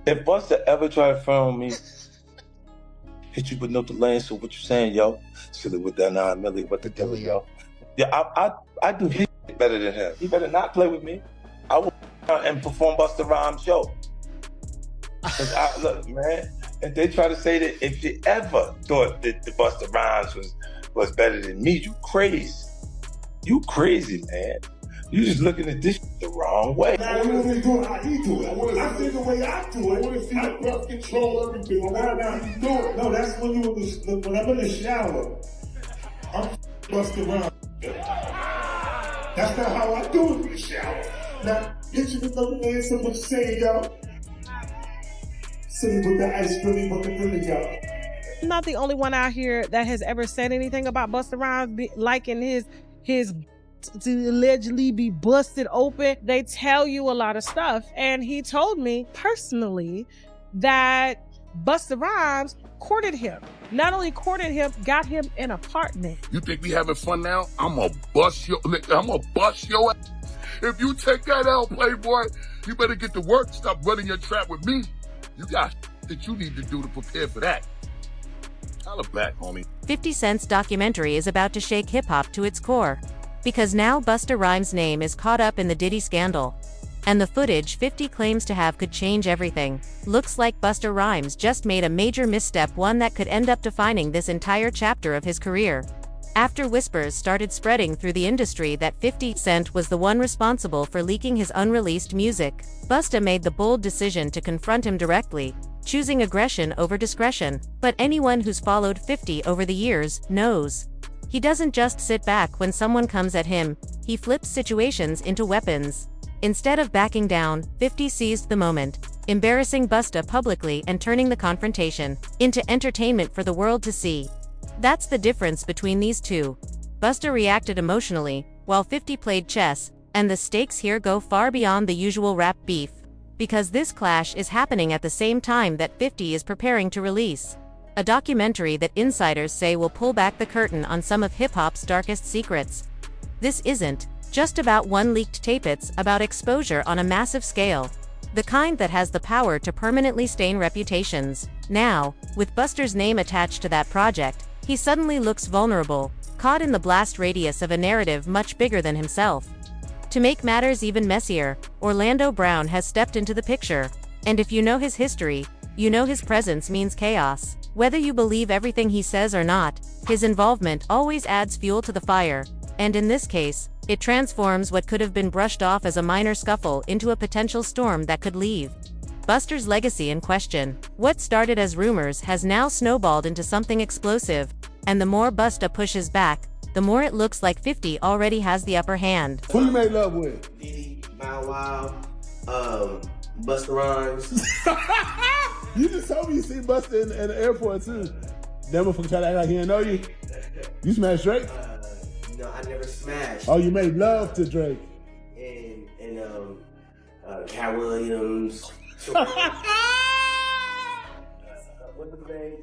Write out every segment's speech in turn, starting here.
If Busta ever try to front on me, hit you with no delay, so what you saying, yo? Silly with that 9 milli, what the deal, yo? Yeah, I do his better than him. He better not play with me. I will and perform Busta Rhymes show. Cause look, man, if they try to say that if you ever thought that the Busta Rhymes was better than me, you crazy. You crazy, man. You just looking at this the wrong way. I want to do it how he do it. I see the way I do it. I want to see the breath control everything. Now you do it. No, that's when when I'm in the shower. I'm Busta Rhymes. That's not how I do it in the shower. Now, get you with no answer what you saying, y'all. Sitting with the ice cream, what the really, y'all. I'm not the only one out here that has ever said anything about Busta Rhymes liking his to allegedly be busted open. They tell you a lot of stuff, and he told me personally that Busta Rhymes courted him. Not only courted him, got him an apartment. You think we having fun now? I'm gonna bust your ass. If you take that out, Playboy, you better get to work. Stop running your trap with me. You got that you need to do to prepare for that. Holla back, homie. 50 Cent's documentary is about to shake hip-hop to its core. Because now Busta Rhymes' name is caught up in the Diddy scandal. And the footage 50 claims to have could change everything. Looks like Busta Rhymes just made a major misstep, one that could end up defining this entire chapter of his career. After whispers started spreading through the industry that 50 Cent was the one responsible for leaking his unreleased music, Busta made the bold decision to confront him directly, choosing aggression over discretion. But anyone who's followed 50 over the years knows. He doesn't just sit back when someone comes at him, he flips situations into weapons. Instead of backing down, 50 seized the moment, embarrassing Busta publicly and turning the confrontation into entertainment for the world to see. That's the difference between these two. Busta reacted emotionally, while 50 played chess, and the stakes here go far beyond the usual rap beef. Because this clash is happening at the same time that 50 is preparing to release a documentary that insiders say will pull back the curtain on some of hip-hop's darkest secrets. This isn't just about one leaked tape, it's about exposure on a massive scale. The kind that has the power to permanently stain reputations. Now, with Busta's name attached to that project, he suddenly looks vulnerable, caught in the blast radius of a narrative much bigger than himself. To make matters even messier, Orlando Brown has stepped into the picture. And if you know his history, you know his presence means chaos. Whether you believe everything he says or not, his involvement always adds fuel to the fire. And in this case, it transforms what could have been brushed off as a minor scuffle into a potential storm that could leave Busta's legacy in question. What started as rumors has now snowballed into something explosive, and the more Busta pushes back, the more it looks like 50 already has the upper hand. Who you made love with? Diddy, Bow Wow, Busta Rhymes. You just told me you see Busta in the airport too. That motherfucker try to act like he didn't know you. You smashed Drake? No, I never smashed. Oh, you made love to Drake. And Cat Williams. What's his name?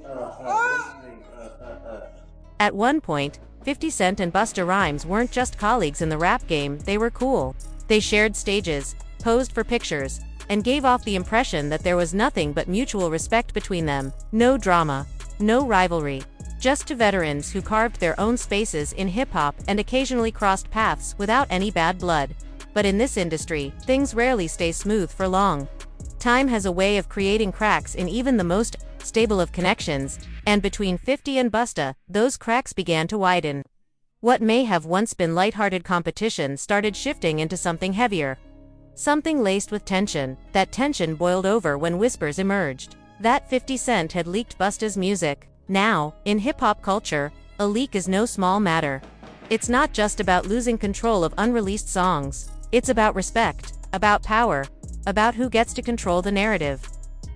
At one point, 50 Cent and Busta Rhymes weren't just colleagues in the rap game, they were cool. They shared stages, posed for pictures, and gave off the impression that there was nothing but mutual respect between them. No drama, no rivalry. Just two veterans who carved their own spaces in hip-hop and occasionally crossed paths without any bad blood. But in this industry, things rarely stay smooth for long. Time has a way of creating cracks in even the most stable of connections, and between 50 and Busta, those cracks began to widen. What may have once been lighthearted competition started shifting into something heavier. Something laced with tension. That tension boiled over when whispers emerged that 50 Cent had leaked Busta's music. Now, in hip-hop culture, a leak is no small matter. It's not just about losing control of unreleased songs. It's about respect, about power, about who gets to control the narrative.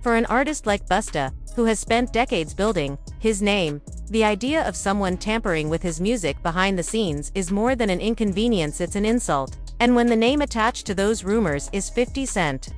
For an artist like Busta, who has spent decades building his name, the idea of someone tampering with his music behind the scenes is more than an inconvenience, it's an insult. And when the name attached to those rumors is 50 Cent,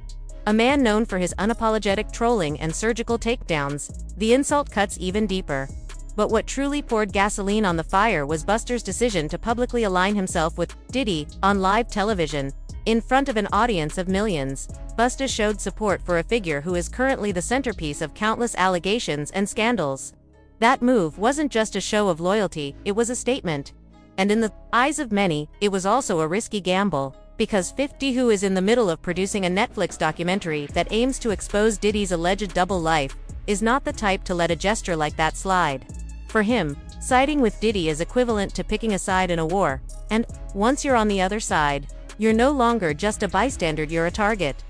a man known for his unapologetic trolling and surgical takedowns, the insult cuts even deeper. But what truly poured gasoline on the fire was Busta's decision to publicly align himself with Diddy on live television, in front of an audience of millions. Busta showed support for a figure who is currently the centerpiece of countless allegations and scandals. That move wasn't just a show of loyalty, it was a statement. And in the eyes of many, it was also a risky gamble. Because 50, who is in the middle of producing a Netflix documentary that aims to expose Diddy's alleged double life, is not the type to let a gesture like that slide. For him, siding with Diddy is equivalent to picking a side in a war, and once you're on the other side, you're no longer just a bystander, you're a target.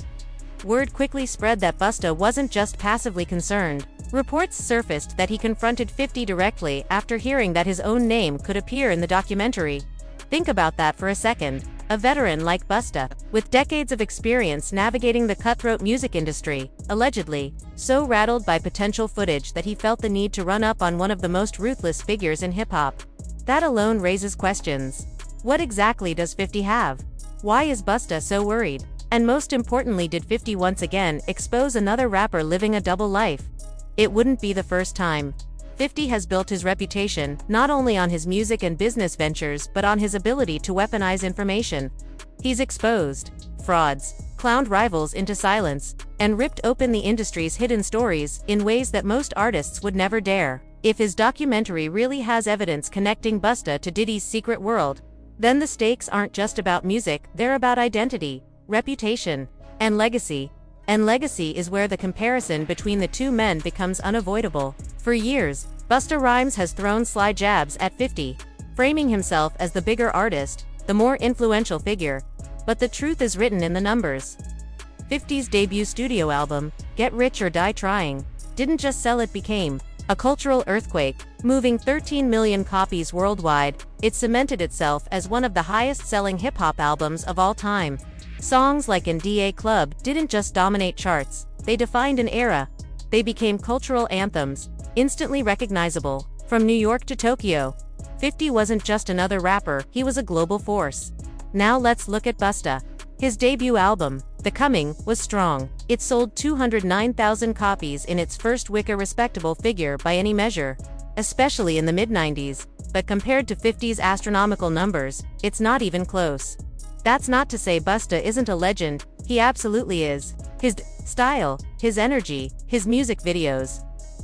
Word quickly spread that Busta wasn't just passively concerned. Reports surfaced that he confronted 50 directly after hearing that his own name could appear in the documentary. Think about that for a second. A veteran like Busta, with decades of experience navigating the cutthroat music industry, allegedly so rattled by potential footage that he felt the need to run up on one of the most ruthless figures in hip-hop. That alone raises questions. What exactly does 50 have? Why is Busta so worried? And most importantly, did 50 once again expose another rapper living a double life? It wouldn't be the first time. 50 has built his reputation not only on his music and business ventures but on his ability to weaponize information. He's exposed frauds, clowned rivals into silence, and ripped open the industry's hidden stories in ways that most artists would never dare. If his documentary really has evidence connecting Busta to Diddy's secret world, then the stakes aren't just about music, they're about identity, reputation, and legacy. And legacy is where the comparison between the two men becomes unavoidable. For years, Busta Rhymes has thrown sly jabs at 50, framing himself as the bigger artist, the more influential figure. But the truth is written in the numbers. 50's debut studio album, Get Rich or Die Trying, didn't just sell, it became a cultural earthquake, moving 13 million copies worldwide. It cemented itself as one of the highest-selling hip-hop albums of all time. Songs like "NDA Club" didn't just dominate charts, they defined an era. They became cultural anthems, instantly recognizable. From New York to Tokyo, 50 wasn't just another rapper, he was a global force. Now let's look at Busta. His debut album, The Coming, was strong. It sold 209,000 copies in its first week, a respectable figure by any measure, especially in the mid-90s. But compared to 50's astronomical numbers, it's not even close. That's not to say Busta isn't a legend, he absolutely is. His style, his energy, his music videos,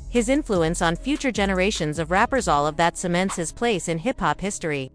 his influence on future generations of rappers, all of that cements his place in hip-hop history.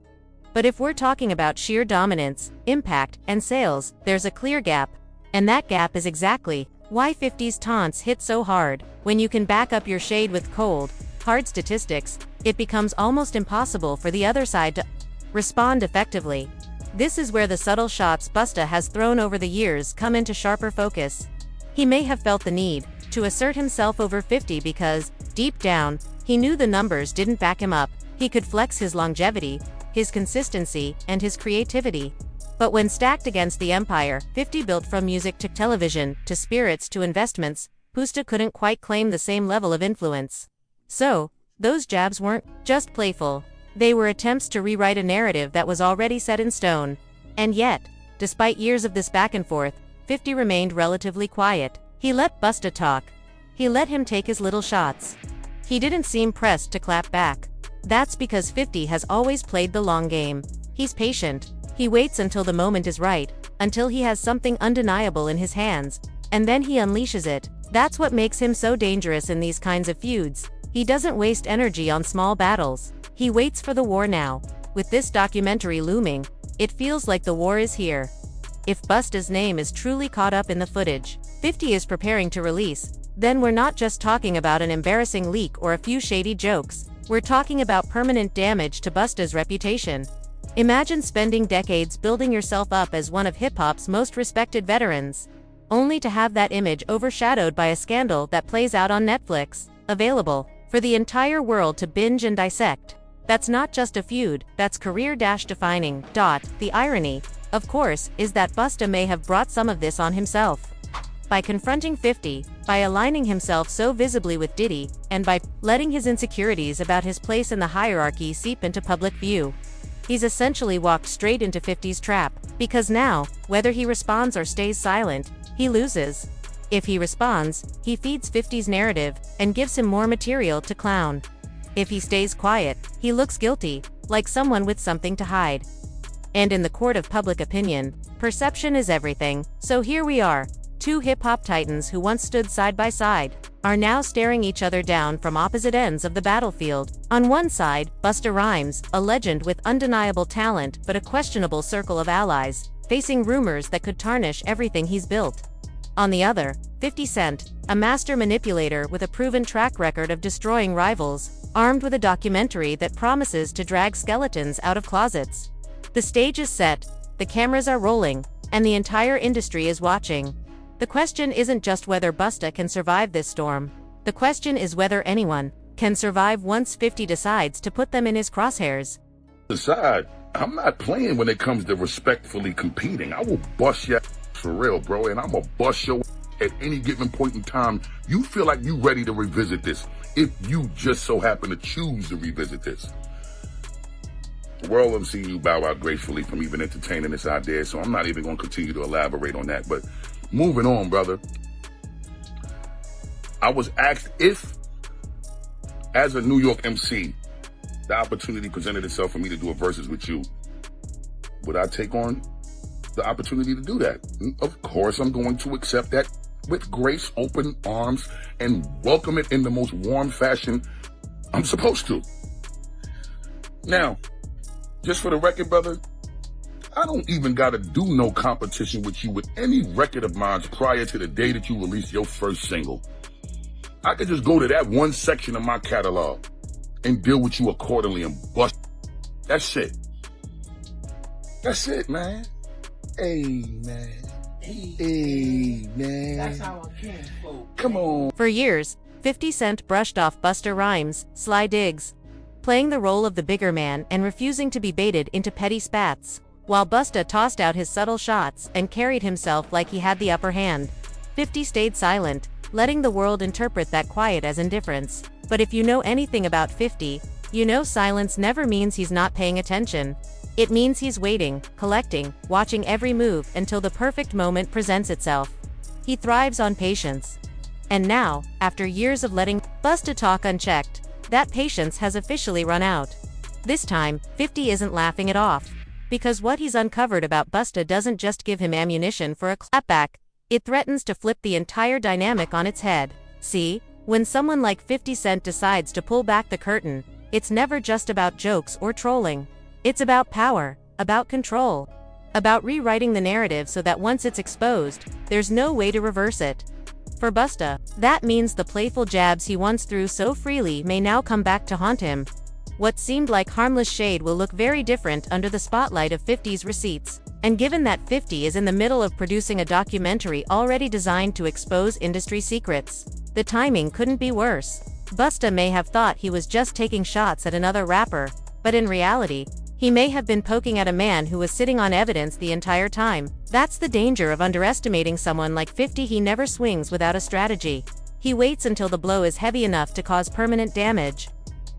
But if we're talking about sheer dominance, impact, and sales, there's a clear gap. And that gap is exactly why 50's taunts hit so hard. When you can back up your shade with cold, hard statistics, it becomes almost impossible for the other side to respond effectively. This is where the subtle shots Busta has thrown over the years come into sharper focus. He may have felt the need to assert himself over 50 because, deep down, he knew the numbers didn't back him up. He could flex his longevity, his consistency, and his creativity. But when stacked against the empire 50 built, from music to television, to spirits to investments, Busta couldn't quite claim the same level of influence. So, those jabs weren't just playful. They were attempts to rewrite a narrative that was already set in stone. And yet, despite years of this back and forth, 50 remained relatively quiet. He let Busta talk. He let him take his little shots. He didn't seem pressed to clap back. That's because 50 has always played the long game. He's patient. He waits until the moment is right, until he has something undeniable in his hands, and then he unleashes it. That's what makes him so dangerous in these kinds of feuds. He doesn't waste energy on small battles. He waits for the war now. With this documentary looming, it feels like the war is here. If Busta's name is truly caught up in the footage 50 is preparing to release, then we're not just talking about an embarrassing leak or a few shady jokes. We're talking about permanent damage to Busta's reputation. Imagine spending decades building yourself up as one of hip-hop's most respected veterans, only to have that image overshadowed by a scandal that plays out on Netflix, available for the entire world to binge and dissect. That's not just a feud, that's career-defining. The irony, of course, is that Busta may have brought some of this on himself. By confronting 50, by aligning himself so visibly with Diddy, and by letting his insecurities about his place in the hierarchy seep into public view, he's essentially walked straight into 50's trap. Because now, whether he responds or stays silent, he loses. If he responds, he feeds 50's narrative and gives him more material to clown. If he stays quiet, he looks guilty, like someone with something to hide. And in the court of public opinion, perception is everything. So here we are, two hip-hop titans who once stood side by side are now staring each other down from opposite ends of the battlefield. On one side, Busta Rhymes, a legend with undeniable talent but a questionable circle of allies, facing rumors that could tarnish everything he's built. On the other, 50 Cent, a master manipulator with a proven track record of destroying rivals, armed with a documentary that promises to drag skeletons out of closets. The stage is set, the cameras are rolling, and the entire industry is watching. The question isn't just whether Busta can survive this storm. The question is whether anyone can survive once 50 decides to put them in his crosshairs. Decide, I'm not playing when it comes to respectfully competing. I will bust your for real, bro, and I'm gonna bust your at any given point in time you feel like you ready to revisit this, if you just so happen to choose to revisit this. The world will see you bow out gracefully from even entertaining this idea, so I'm not even going to continue to elaborate on that. But moving on, brother. I was asked if, as a New York MC, the opportunity presented itself for me to do a versus with you, would I take on the opportunity to do that? Of course, I'm going to accept that with grace, open arms, and welcome it in the most warm fashion I'm supposed to. Now, just for the record, brother, I don't even gotta do no competition with you with any record of mine prior to the day that you release your first single. I could just go to that one section of my catalog and deal with you accordingly and bust. That's it. That's it, man. Hey, man. Hey, man. That's how I can, folks. Come on. For years, 50 Cent brushed off Busta Rhymes' sly digs, playing the role of the bigger man and refusing to be baited into petty spats, while Busta tossed out his subtle shots and carried himself like he had the upper hand. 50 stayed silent, letting the world interpret that quiet as indifference. But if you know anything about 50, you know silence never means he's not paying attention. It means he's waiting, collecting, watching every move until the perfect moment presents itself. He thrives on patience. And now, after years of letting Busta talk unchecked, that patience has officially run out. This time, 50 isn't laughing it off. Because what he's uncovered about Busta doesn't just give him ammunition for a clapback, it threatens to flip the entire dynamic on its head. See, when someone like 50 Cent decides to pull back the curtain, it's never just about jokes or trolling. It's about power, about control, about rewriting the narrative so that once it's exposed, there's no way to reverse it. For Busta, that means the playful jabs he once threw so freely may now come back to haunt him. What seemed like harmless shade will look very different under the spotlight of 50's receipts. And given that 50 is in the middle of producing a documentary already designed to expose industry secrets, the timing couldn't be worse. Busta may have thought he was just taking shots at another rapper, but in reality, he may have been poking at a man who was sitting on evidence the entire time. That's the danger of underestimating someone like 50. He never swings without a strategy. He waits until the blow is heavy enough to cause permanent damage.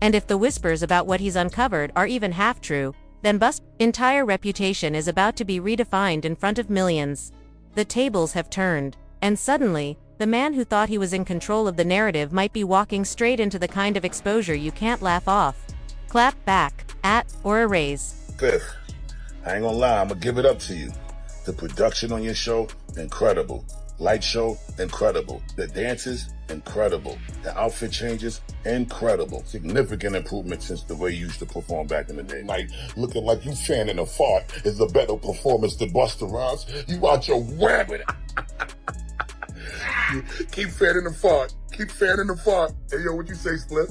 And if the whispers about what he's uncovered are even half true, then Busta's entire reputation is about to be redefined in front of millions. The tables have turned, and suddenly, the man who thought he was in control of the narrative might be walking straight into the kind of exposure you can't laugh off, clap back at, or erase. Fifth, I ain't gonna lie, I'm gonna give it up to you. The production on your show, incredible. Light show, incredible. The dances, incredible. The outfit changes, incredible. Significant improvement since the way you used to perform back in the day. Like, looking like you fanning a fart is a better performance than Busta Rhymes. You out your rabbit. Keep fanning the fart. Keep fanning the fart. Hey, yo, what you say, Split?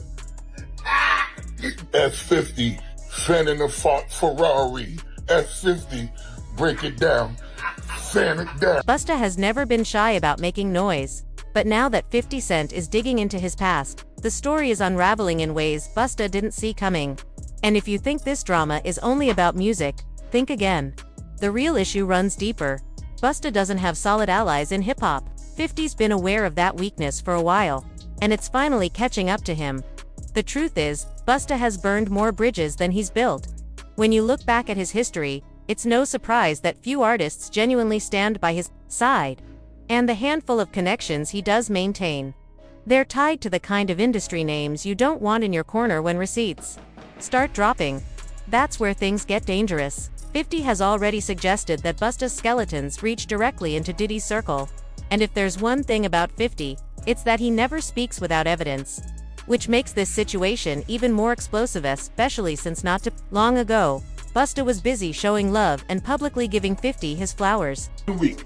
F50, fanning the fart Ferrari. F50, break it down. Fan it down. Busta has never been shy about making noise. But now that 50 Cent is digging into his past, the story is unraveling in ways Busta didn't see coming. And if you think this drama is only about music, think again. The real issue runs deeper. Busta doesn't have solid allies in hip-hop. 50's been aware of that weakness for a while, and it's finally catching up to him. The truth is, Busta has burned more bridges than he's built. When you look back at his history, it's no surprise that few artists genuinely stand by his side. And the handful of connections he does maintain, they're tied to the kind of industry names you don't want in your corner when receipts start dropping. That's where things get dangerous. 50 has already suggested that Busta's skeletons reach directly into Diddy's circle. And if there's one thing about 50, it's that he never speaks without evidence. Which makes this situation even more explosive, especially since not too long ago, Busta was busy showing love and publicly giving 50 his flowers. A week.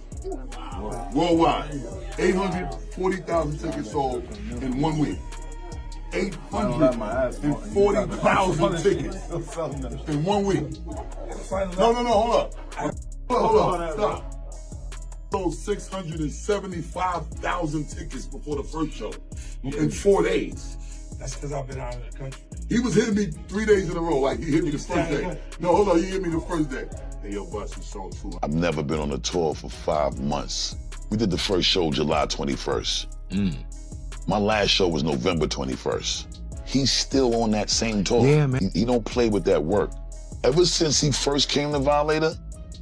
Worldwide. 840,000 tickets sold in 1 week. 840,000 tickets in 1 week. No, hold up. Hold up, stop. Sold 675,000 tickets before the first show in 4 days. That's because I've been out of the country. He was hitting me 3 days in a row, like he hit me the first day. No, hold on, he hit me the first day. Hey, yo, Bus, you sold too. I've never been on a tour for 5 months. We did the first show July 21st. My last show was November 21st. He's still on that same tour. Yeah, man. He don't play with that work. Ever since he first came to Violator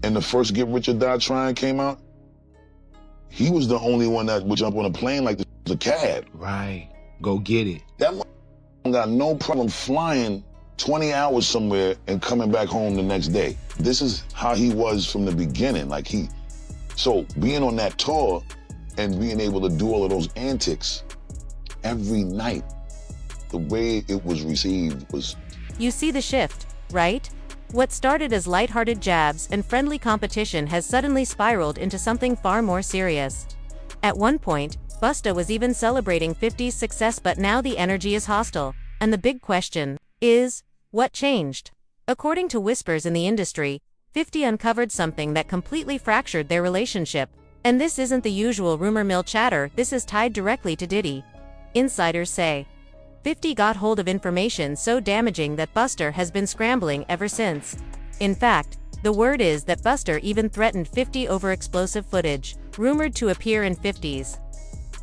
and the first Get Rich or Die Trying came out, he was the only one that would jump on a plane like the cab. Right. Go get it. That got no problem flying 20 hours somewhere and coming back home the next day. This is how he was from the beginning. So being on that tour and being able to do all of those antics every night, the way it was received was... You see the shift, right? What started as lighthearted jabs and friendly competition has suddenly spiraled into something far more serious. At one point, Busta was even celebrating 50's success, but now the energy is hostile, and the big question is, what changed? According to whispers in the industry, 50 uncovered something that completely fractured their relationship. And this isn't the usual rumor mill chatter, this is tied directly to Diddy. Insiders say 50 got hold of information so damaging that Busta has been scrambling ever since. In fact, the word is that Busta even threatened 50 over explosive footage, rumored to appear in 50's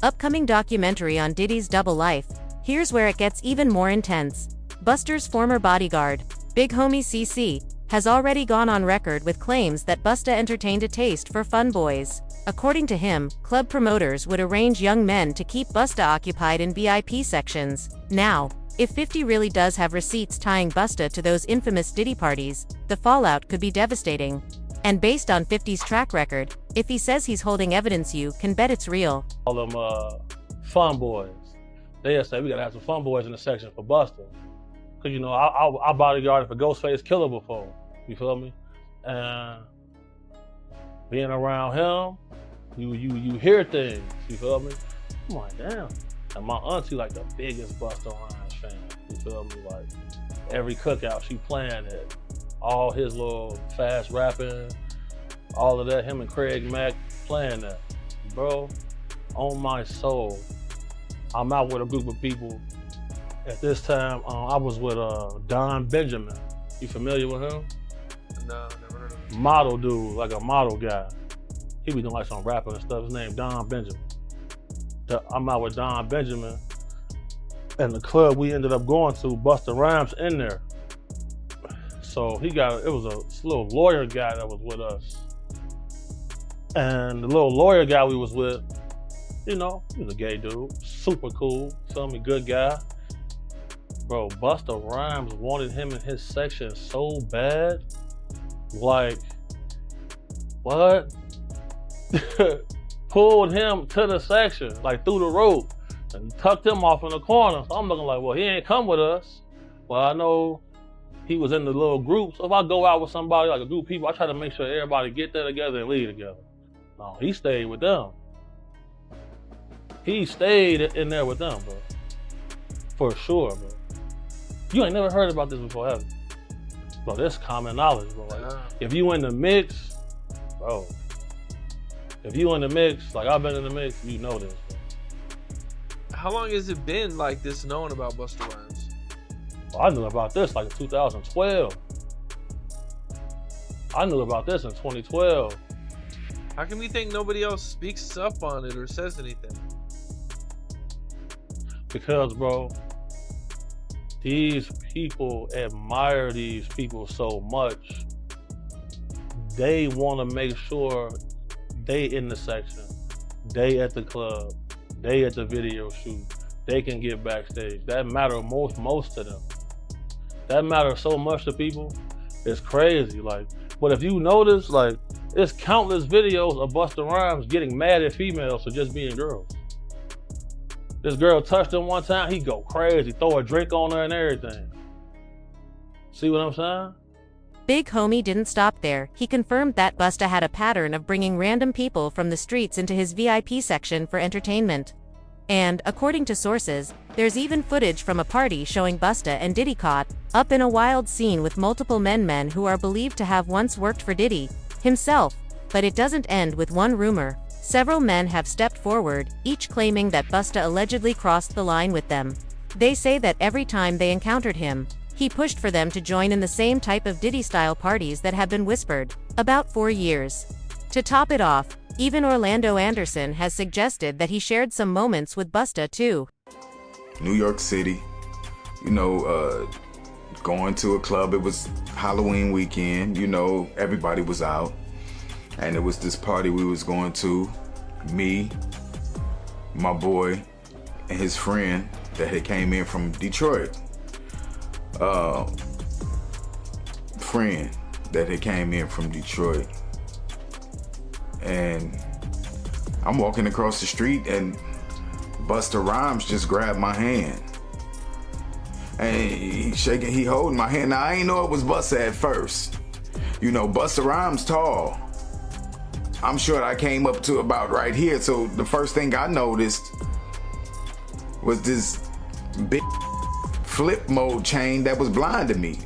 upcoming documentary on Diddy's double life. Here's where it gets even more intense. Busta's former bodyguard, Big Homie CC, has already gone on record with claims that Busta entertained a taste for fun boys. According to him, club promoters would arrange young men to keep Busta occupied in VIP sections. Now, if 50 really does have receipts tying Busta to those infamous Diddy parties, the fallout could be devastating. And based on 50's track record, if he says he's holding evidence, you can bet it's real. All them fun boys. They'll say we gotta have some fun boys in the section for Busta. Cause you know, I bodyguarded for Ghostface Killer before, you feel me? And being around him, you hear things, you feel me? I'm like, damn. And my auntie like the biggest Busta Rhymes fan, you feel me? Like every cookout she playing it, all his little fast rapping, all of that, him and Craig Mack playing that. Bro, on my soul, I'm out with a group of people. At this time, I was with Don Benjamin. You familiar with him? No, never heard of him. Model dude, like a model guy. He be doing like some rapping and stuff. His name Don Benjamin. I'm out with Don Benjamin. And the club we ended up going to, Busta Rhymes in there. So it was a little lawyer guy that was with us. And the little lawyer guy we was with, you know, he was a gay dude, super cool, feel me, good guy. Bro, Busta Rhymes wanted him in his section so bad. Like, what? Pulled him to the section, like through the rope, and tucked him off in the corner. So I'm looking like, well, he ain't come with us. Well, I know he was in the little group. So if I go out with somebody, like a group of people, I try to make sure everybody get there together and leave together. No, he stayed with them. He stayed in there with them, bro. For sure, bro. You ain't never heard about this before, have you? Bro, that's common knowledge, bro. Like, if you in the mix, bro. If you in the mix, like I've been in the mix, you know this, bro. How long has it been like this known about Busta Rhymes? Well, I knew about this like in 2012. I knew about this in 2012. How come you think nobody else speaks up on it or says anything? Because, bro, these people admire these people so much. They want to make sure they in the section, they at the club, they at the video shoot, they can get backstage. That matters most to them. That matters so much to people. It's crazy. Like, but if you notice, like, There's countless videos of Busta Rhymes getting mad at females for just being girls. This girl touched him one time, he go crazy, throw a drink on her and everything. See what I'm saying? Big Homie didn't stop there. He confirmed that Busta had a pattern of bringing random people from the streets into his VIP section for entertainment. And, according to sources, there's even footage from a party showing Busta and Diddy caught up in a wild scene with multiple men who are believed to have once worked for Diddy himself. But it doesn't end with one rumor. Several men have stepped forward, each claiming that Busta allegedly crossed the line with them. They say that every time they encountered him, he pushed for them to join in the same type of Diddy-style parties that have been whispered about 4 years. To top it off, even Orlando Anderson has suggested that he shared some moments with Busta too. New York City, going to a club. It was Halloween weekend, everybody was out. And it was this party we was going to, me, my boy, and his friend that had came in from Detroit. Friend that had came in from Detroit. And I'm walking across the street and Busta Rhymes just grabbed my hand. And he holding my hand. Now I ain't know it was Busta at first. Busta Rhymes tall. I'm sure I came up to about right here. So the first thing I noticed was this big flip mode chain that was blinding me.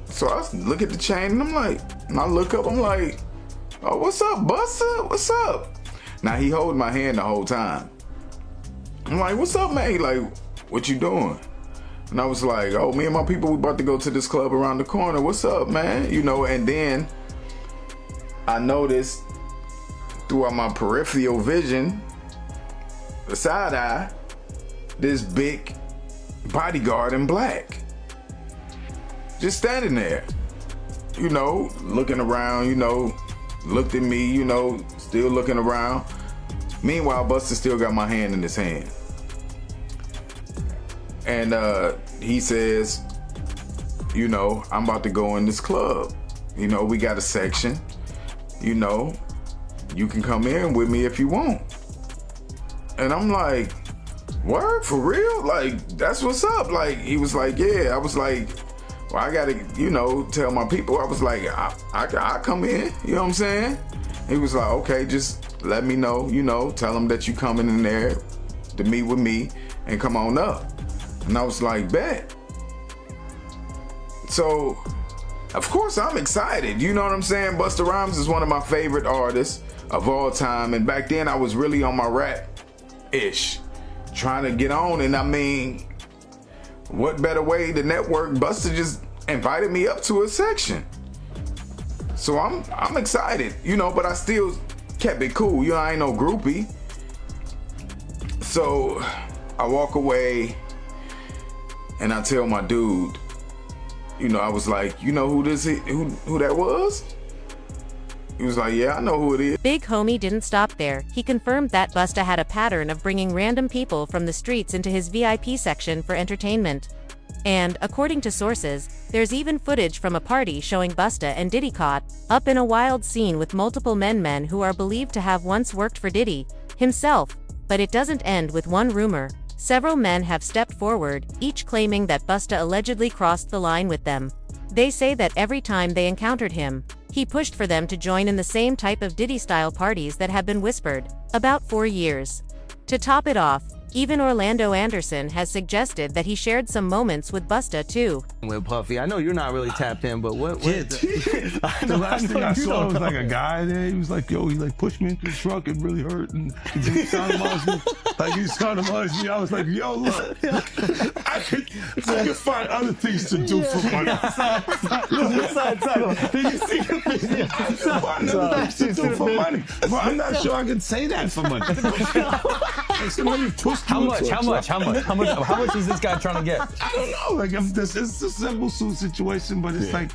So I look at the chain and I look up, I'm like, oh, what's up, Busta? What's up? Now he holding my hand the whole time. I'm like, what's up, man? He like, what you doing? And I was like, oh, me and my people, we about to go to this club around the corner. What's up, man? And then I noticed throughout my peripheral vision, the side eye, this big bodyguard in black. Just standing there, looking around, looked at me, still looking around. Meanwhile, Busta still got my hand in his hand. And he says, I'm about to go in this club. We got a section. You can come in with me if you want. And I'm like, word, for real? Like, that's what's up. Like, he was like, yeah. I was like, well, I gotta, tell my people. I was like, I come in, you know what I'm saying? He was like, okay, just let me know, tell them that you coming in there to meet with me and come on up. And I was like, bet. So, of course, I'm excited. You know what I'm saying? Busta Rhymes is one of my favorite artists of all time. And back then, I was really on my rap-ish, trying to get on. And I mean, what better way to network? Busta just invited me up to a section. So I'm excited, but I still kept it cool. I ain't no groupie. So I walk away and I tell my dude, I was like, who that was? He was like, yeah, I know who it is. Big Homie didn't stop there. He confirmed that Busta had a pattern of bringing random people from the streets into his VIP section for entertainment. And, according to sources, there's even footage from a party showing Busta and Diddy caught up in a wild scene with multiple men who are believed to have once worked for Diddy himself. But it doesn't end with one rumor. Several men have stepped forward, each claiming that Busta allegedly crossed the line with them. They say that every time they encountered him, he pushed for them to join in the same type of Diddy-style parties that have been whispered about 4 years. To top it off, even Orlando Anderson has suggested that he shared some moments with Busta too. With Puffy, I know you're not really tapped in, but what the last thing I saw was like a guy there. He was like, yo, he like pushed me into the truck. It really hurt. And he sounded me. I was like, yo, look, I could find other things to do for money. Did you see the video? Find other things to do for money. But I'm not sure I can say that for money. Somebody pushed How much is this guy trying to get? I don't know. Like, it's a simple suit situation, but it's like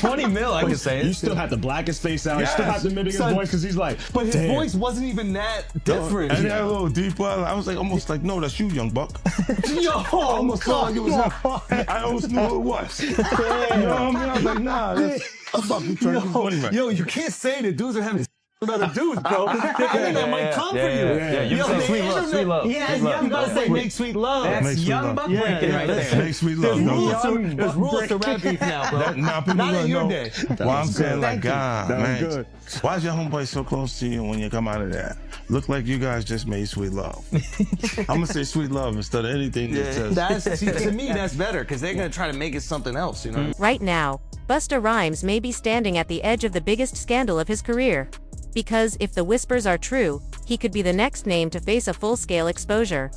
20 mil, I can say it. You still had the blackest face out. You still had the mimic voice because he's like, but his voice wasn't even that different. And a little deeper. I was like, almost like, no, that's you, young buck. Yo, I almost felt like it was him. I almost knew who it was. You know what I mean? I was like, nah, Fuck, you trying to get money right. Yo, you can't say that dudes are having with other dudes, bro. The internet might come for you. You Yo, say the sweet love, internet- sweet love. Yeah, sweet love. you gotta say make sweet love. Make That's sweet young love. buck breaking right there. Make sweet love. There's rules to rap beef now, bro. Now people Not in gonna your know. day. Well, I'm saying like, God, That was man, good. why is your homeboy so close to you when you come out of that? Look like you guys just made sweet love. I'm gonna say sweet love instead of anything that says. That's see, to me, that's better because they're gonna try to make it something else, you know. Right now, Busta Rhymes may be standing at the edge of the biggest scandal of his career. Because if the whispers are true, he could be the next name to face a full-scale exposure.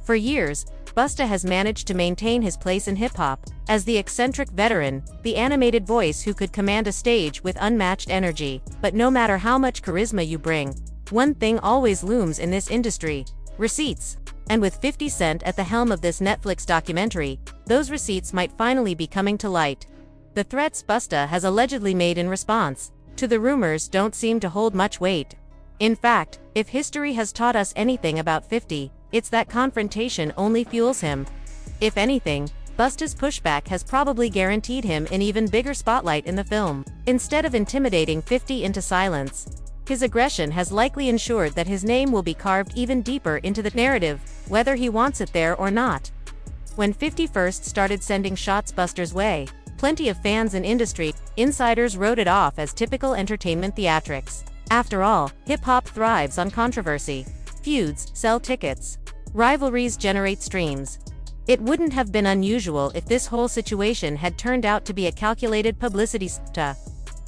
For years, Busta has managed to maintain his place in hip-hop, as the eccentric veteran, the animated voice who could command a stage with unmatched energy. But no matter how much charisma you bring, one thing always looms in this industry: receipts. And with 50 Cent at the helm of this Netflix documentary, those receipts might finally be coming to light. The threats Busta has allegedly made in response to the rumors don't seem to hold much weight. In fact, if history has taught us anything about 50, it's that confrontation only fuels him. If anything, Busta's pushback has probably guaranteed him an even bigger spotlight in the film. Instead of intimidating 50 into silence, his aggression has likely ensured that his name will be carved even deeper into the narrative, whether he wants it there or not. When 50 first started sending shots Busta's way, plenty of fans and industry insiders wrote it off as typical entertainment theatrics. After all, hip-hop thrives on controversy. Feuds sell tickets. Rivalries generate streams. It wouldn't have been unusual if this whole situation had turned out to be a calculated publicity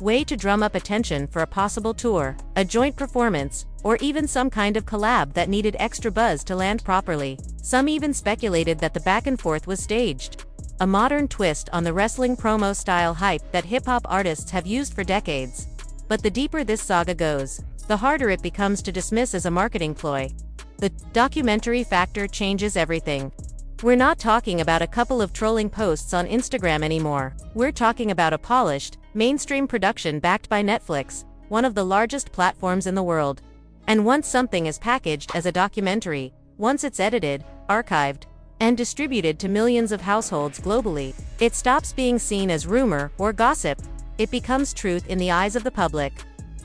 way to drum up attention for a possible tour, a joint performance, or even some kind of collab that needed extra buzz to land properly. Some even speculated that the back and forth was staged. A modern twist on the wrestling promo-style hype that hip-hop artists have used for decades. But the deeper this saga goes, the harder it becomes to dismiss as a marketing ploy. The documentary factor changes everything. We're not talking about a couple of trolling posts on Instagram anymore. We're talking about a polished, mainstream production backed by Netflix, one of the largest platforms in the world. And once something is packaged as a documentary, once it's edited, archived, and distributed to millions of households globally, it stops being seen as rumor or gossip. It becomes truth in the eyes of the public.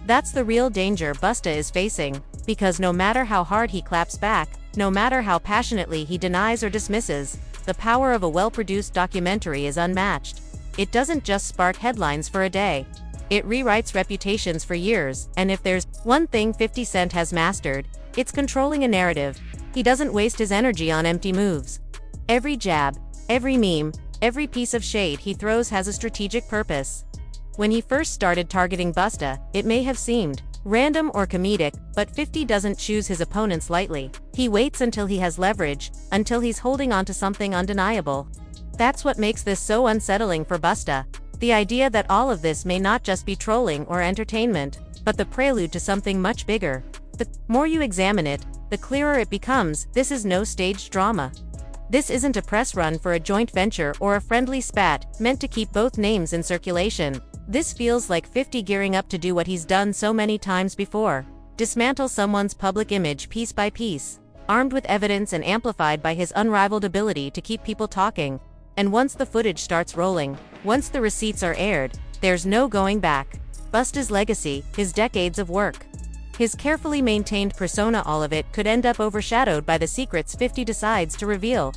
That's the real danger Busta is facing, because no matter how hard he claps back, no matter how passionately he denies or dismisses, the power of a well-produced documentary is unmatched. It doesn't just spark headlines for a day. It rewrites reputations for years, and if there's one thing 50 Cent has mastered, it's controlling a narrative. He doesn't waste his energy on empty moves. Every jab, every meme, every piece of shade he throws has a strategic purpose. When he first started targeting Busta, it may have seemed random or comedic, but 50 doesn't choose his opponents lightly. He waits until he has leverage, until he's holding onto something undeniable. That's what makes this so unsettling for Busta. The idea that all of this may not just be trolling or entertainment, but the prelude to something much bigger. The more you examine it, the clearer it becomes. This is no staged drama. This isn't a press run for a joint venture or a friendly spat meant to keep both names in circulation. This feels like 50 gearing up to do what he's done so many times before: dismantle someone's public image piece by piece, armed with evidence and amplified by his unrivaled ability to keep people talking. And once the footage starts rolling, once the receipts are aired, there's no going back. Busta's legacy, his decades of work, his carefully maintained persona, all of it could end up overshadowed by the secrets 50 decides to reveal.